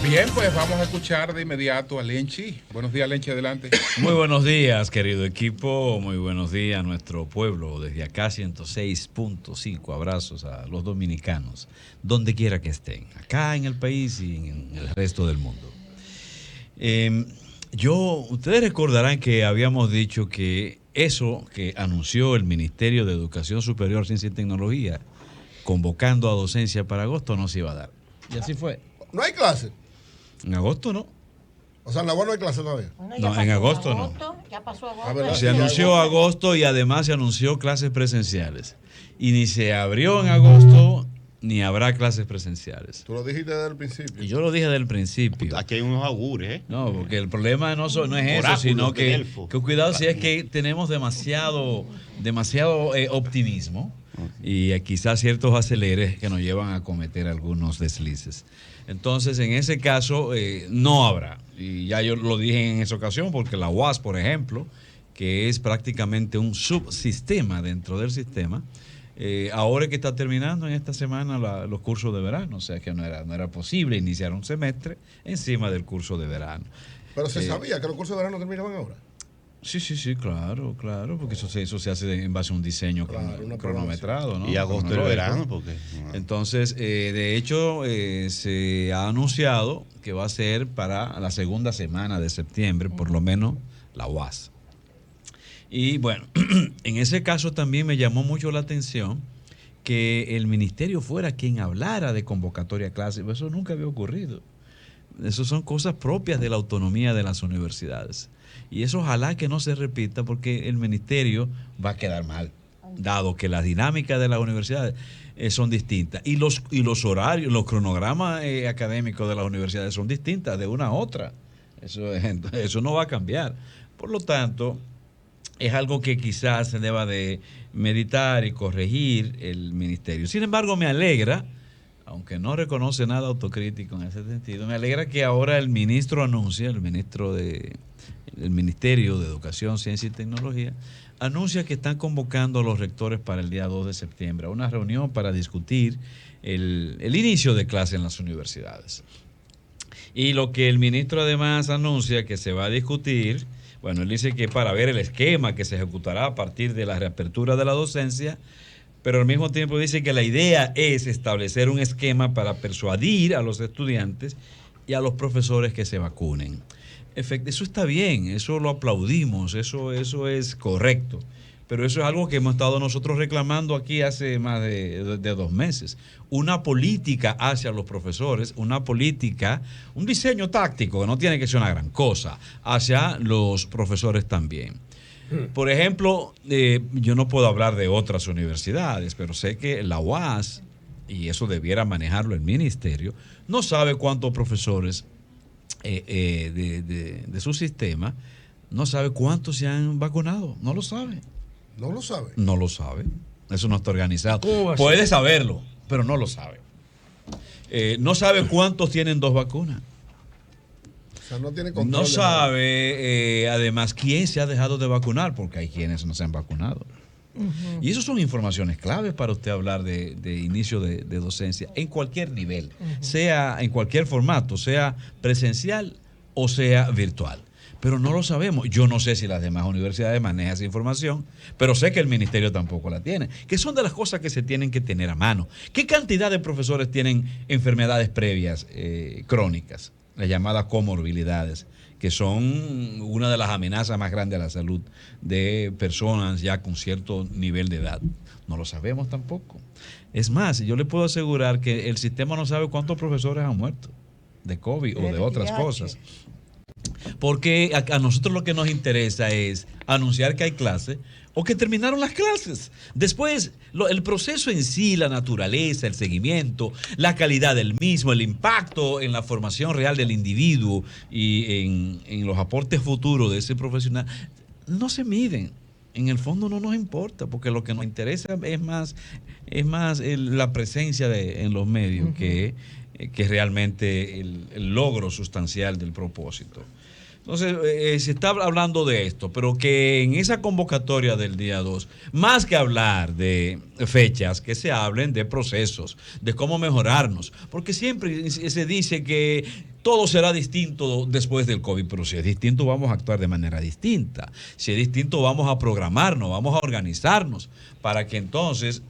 Bien, pues vamos a escuchar de inmediato a Lenchi. Buenos días, Lenchi, adelante. Muy buenos días, querido equipo. Muy buenos días a nuestro pueblo desde acá 106.5. Abrazos a los dominicanos, donde quiera que estén, acá en el país y en el resto del mundo. Ustedes recordarán que habíamos dicho que eso que anunció el Ministerio de Educación Superior, Ciencia y Tecnología, convocando a docencia para agosto, no se iba a dar. Y así fue. ¿No hay clase? En agosto no. O sea, en la UAS no hay clase todavía. No, en agosto no. Ya pasó agosto. Se anunció agosto y además se anunció clases presenciales. Y ni se abrió en agosto ni habrá clases presenciales. Tú lo dijiste desde el principio. Y yo lo dije desde el principio. Aquí hay unos augures, ¿eh? No, porque el problema no es eso, sino que cuidado si es que tenemos demasiado optimismo y quizás ciertos aceleres que nos llevan a cometer algunos deslices. Entonces, en ese caso, no habrá. Y ya yo lo dije en esa ocasión, porque la UAS, por ejemplo, que es prácticamente un subsistema dentro del sistema, ahora es que está terminando en esta semana los cursos de verano, o sea que no era posible iniciar un semestre encima del curso de verano. Pero se sabía que los cursos de verano terminaban ahora. Sí, claro, porque eso se hace en base a un diseño cronometrado, ¿no? Y agosto el verano, porque... Entonces, de hecho, se ha anunciado que va a ser para la segunda semana de septiembre, por lo menos la UAS. Y bueno, en ese caso también me llamó mucho la atención que el ministerio fuera quien hablara de convocatoria a clases. Eso nunca había ocurrido. Eso son cosas propias de la autonomía de las universidades. Y eso ojalá que no se repita porque el ministerio va a quedar mal, dado que las dinámicas de las universidades son distintas. Y los horarios, los cronogramas académicos de las universidades son distintas de una a otra. Eso no va a cambiar. Por lo tanto, es algo que quizás se deba de meditar y corregir el ministerio. Sin embargo, me alegra, aunque no reconoce nada autocrítico en ese sentido, me alegra que ahora el ministro anuncia, el Ministerio de Educación, Ciencia y Tecnología, anuncia que están convocando a los rectores para el día 2 de septiembre a una reunión para discutir el inicio de clases en las universidades. Y lo que el ministro además anuncia que se va a discutir, bueno, él dice que para ver el esquema que se ejecutará a partir de la reapertura de la docencia, pero al mismo tiempo dice que la idea es establecer un esquema para persuadir a los estudiantes y a los profesores que se vacunen. Eso está bien, eso lo aplaudimos, eso es correcto, pero eso es algo que hemos estado nosotros reclamando aquí hace más de 2 meses. Una política hacia los profesores, una política, un diseño táctico, que no tiene que ser una gran cosa, hacia los profesores también. Por ejemplo, yo no puedo hablar de otras universidades, pero sé que la UAS, y eso debiera manejarlo el ministerio, no sabe cuántos profesores de su sistema, no sabe cuántos se han vacunado, no lo sabe. ¿No lo sabe? No lo sabe, eso no está organizado. Puede saberlo, pero no lo sabe. No sabe cuántos tienen 2 vacunas. O sea, no tiene control. No sabe, además, quién se ha dejado de vacunar, porque hay quienes no se han vacunado. Uh-huh. Y eso son informaciones claves para usted hablar de inicio de docencia en cualquier nivel, sea en cualquier formato, sea presencial o sea virtual. Pero no lo sabemos. Yo no sé si las demás universidades manejan esa información, pero sé que el ministerio tampoco la tiene, que son de las cosas que se tienen que tener a mano. ¿Qué cantidad de profesores tienen enfermedades previas crónicas, las llamadas comorbilidades, que son una de las amenazas más grandes a la salud de personas ya con cierto nivel de edad? No lo sabemos tampoco. Es más, yo le puedo asegurar que el sistema no sabe cuántos profesores han muerto de COVID o de otras cosas. Porque a nosotros lo que nos interesa es anunciar que hay clases o que terminaron las clases. Después, el proceso en sí, la naturaleza, el seguimiento, la calidad del mismo, el impacto en la formación real del individuo y en los aportes futuros de ese profesional, no se miden. En el fondo no nos importa, porque lo que nos interesa es más la presencia en los medios que realmente el logro sustancial del propósito. Entonces, se está hablando de esto, pero que en esa convocatoria del día 2, más que hablar de fechas, que se hablen de procesos, de cómo mejorarnos, porque siempre se dice que todo será distinto después del COVID, pero si es distinto vamos a actuar de manera distinta. Si es distinto vamos a programarnos, vamos a organizarnos para que entonces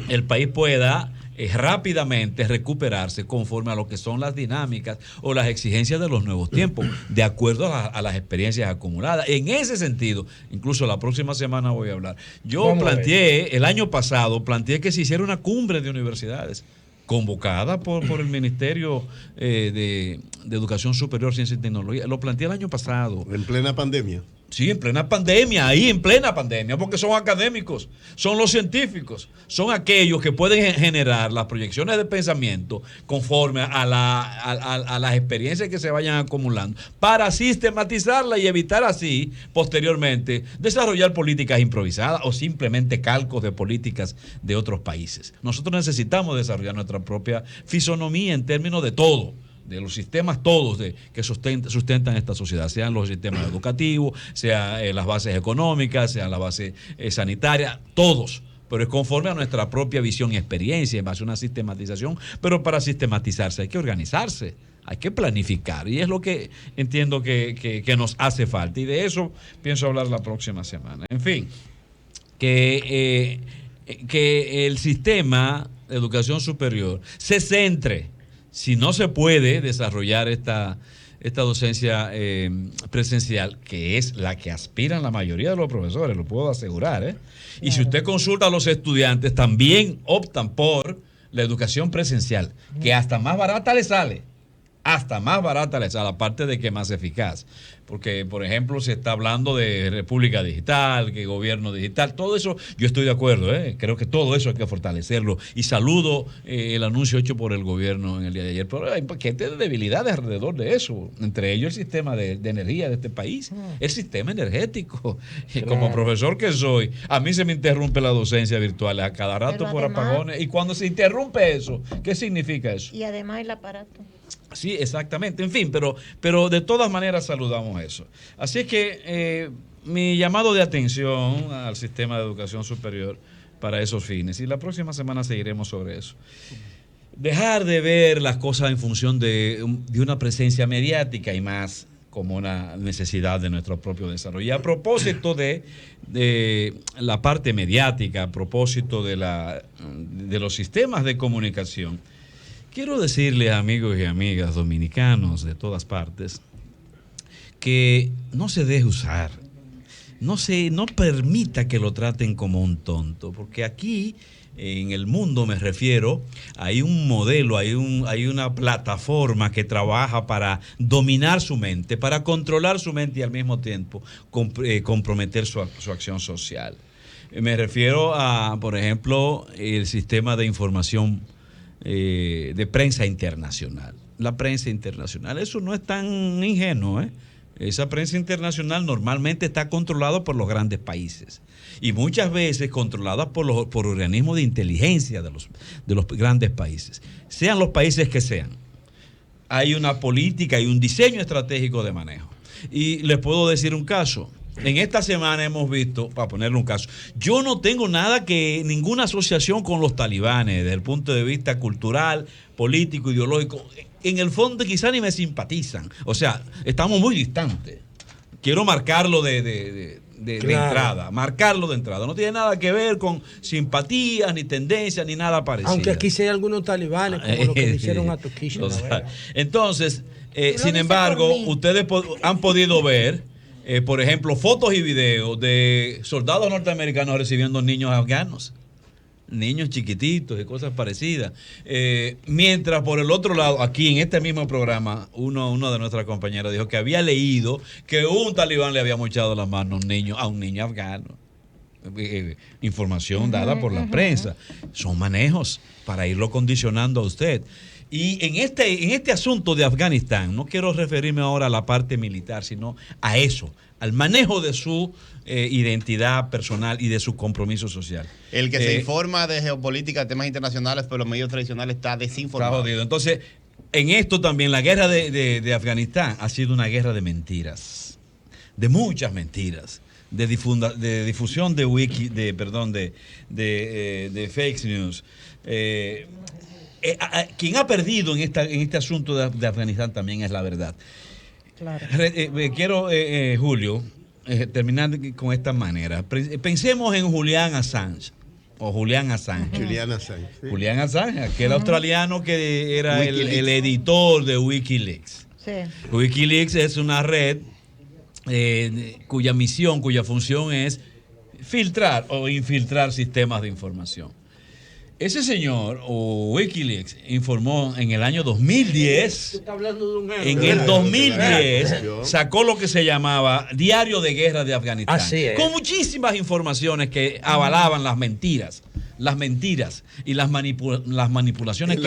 el país pueda rápidamente recuperarse conforme a lo que son las dinámicas o las exigencias de los nuevos tiempos, de acuerdo a las experiencias acumuladas. En ese sentido, incluso la próxima semana voy a hablar. Yo el año pasado, planteé que se hiciera una cumbre de universidades convocada por el Ministerio de Educación Superior, Ciencia y Tecnología. Lo planteé el año pasado. En plena pandemia. Sí, en plena pandemia, ahí en plena pandemia, porque son académicos, son los científicos, son aquellos que pueden generar las proyecciones de pensamiento conforme a las experiencias que se vayan acumulando para sistematizarla y evitar así, posteriormente, desarrollar políticas improvisadas o simplemente calcos de políticas de otros países. Nosotros necesitamos desarrollar nuestra propia fisonomía en términos de todo, de los sistemas todos que sustentan esta sociedad, sean los sistemas educativos, sean las bases económicas, sean la base sanitaria, todos. Pero es conforme a nuestra propia visión y experiencia, en base a una sistematización. Pero para sistematizarse hay que organizarse, hay que planificar. Y es lo que entiendo que nos hace falta. Y de eso pienso hablar la próxima semana. En fin, que el sistema de educación superior se centre. Si no se puede desarrollar esta docencia presencial, que es la que aspiran la mayoría de los profesores, lo puedo asegurar, ¿eh? Y si usted consulta a los estudiantes, también optan por la educación presencial, que hasta más barata le sale, aparte de que más eficaz. Porque, por ejemplo, se está hablando de república digital, que gobierno digital, todo eso, yo estoy de acuerdo, creo que todo eso hay que fortalecerlo. Y saludo el anuncio hecho por el gobierno en el día de ayer, pero hay un paquete de debilidades alrededor de eso, entre ellos el sistema de energía de este país, el sistema energético. Y como profesor que soy, a mí se me interrumpe la docencia virtual a cada rato por apagones. Y cuando se interrumpe eso, ¿qué significa eso? Y además el aparato. Sí, exactamente. En fin, pero de todas maneras saludamos eso. Así es que mi llamado de atención al sistema de educación superior para esos fines. Y la próxima semana seguiremos sobre eso. Dejar de ver las cosas en función de una presencia mediática y más como una necesidad de nuestro propio desarrollo. Y a propósito de la parte mediática, a propósito de los sistemas de comunicación, quiero decirles, amigos y amigas dominicanos de todas partes, que no se deje usar, no permita que lo traten como un tonto, porque aquí en el mundo, me refiero, hay un modelo, hay una plataforma que trabaja para dominar su mente, para controlar su mente y al mismo tiempo comprometer su acción social. Me refiero a, por ejemplo, el sistema de información de prensa internacional. La prensa internacional, eso no es tan ingenuo, ¿eh? Esa prensa internacional normalmente está controlada por los grandes países y muchas veces controlada por organismos de inteligencia de los grandes países, sean los países que sean. Hay una política y un diseño estratégico de manejo. Y les puedo decir un caso. En esta semana hemos visto, para ponerle un caso, yo no tengo ninguna asociación con los talibanes desde el punto de vista cultural, político, ideológico. En el fondo quizá ni me simpatizan. O sea, estamos muy distantes. Quiero marcarlo de entrada, marcarlo de entrada. No tiene nada que ver con simpatías, ni tendencias, ni nada parecido. Aunque aquí sí hay algunos talibanes, como lo que le hicieron a Turquía. Entonces, sin embargo, ustedes han podido ver, por ejemplo, fotos y videos de soldados norteamericanos recibiendo niños afganos, niños chiquititos y cosas parecidas. Mientras por el otro lado, aquí en este mismo programa, uno de nuestras compañeras dijo que había leído que un talibán le había mochado la mano a un niño afgano. Información dada por la prensa. Son manejos para irlo condicionando a usted. Y en este asunto de Afganistán, no quiero referirme ahora a la parte militar, sino a eso, al manejo de su identidad personal y de su compromiso social. El que se informa de geopolítica, de temas internacionales, por los medios tradicionales está desinformado. Está jodido. Entonces, en esto también, la guerra de Afganistán ha sido una guerra de mentiras, de muchas mentiras, de difusión de fake news. quien ha perdido en este asunto de Afganistán también es la verdad. Claro. Quiero, Julio, terminar con esta manera. Pensemos en Julian Assange. O Julian Assange. Julian Assange. Sí. Julian Assange, aquel australiano que era el editor de Wikileaks. Sí. Wikileaks es una red cuya misión, cuya función es filtrar o infiltrar sistemas de información. Ese señor, o Wikileaks, informó en el año 2010, en el 2010, sacó lo que se llamaba Diario de Guerra de Afganistán, con muchísimas informaciones que avalaban las mentiras y las manipulaciones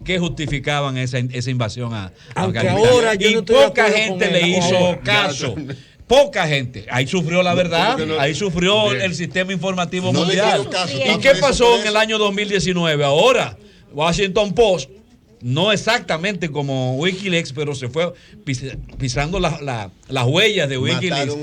que justificaban esa invasión a Afganistán. Ahora yo y no estoy de poca acuerdo gente con le él. hizo Ahora. caso. Poca gente. Ahí sufrió la verdad, ahí sufrió el sistema informativo mundial. ¿Y qué pasó en el año 2019? Ahora, Washington Post, no exactamente como Wikileaks, pero se fue pisando las huellas de Wikileaks.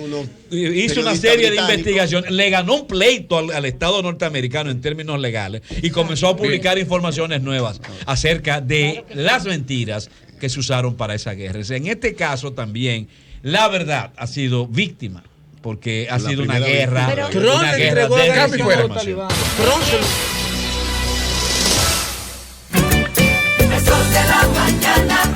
Hizo una serie de investigaciones, le ganó un pleito al Estado norteamericano en términos legales y comenzó a publicar informaciones nuevas acerca de las mentiras que se usaron para esa guerra. En este caso también, la verdad ha sido víctima, porque ha sido una guerra, Trump le entregó de Afganistán a los desinformación. talibanes. Trump se lo- El sol de la mañana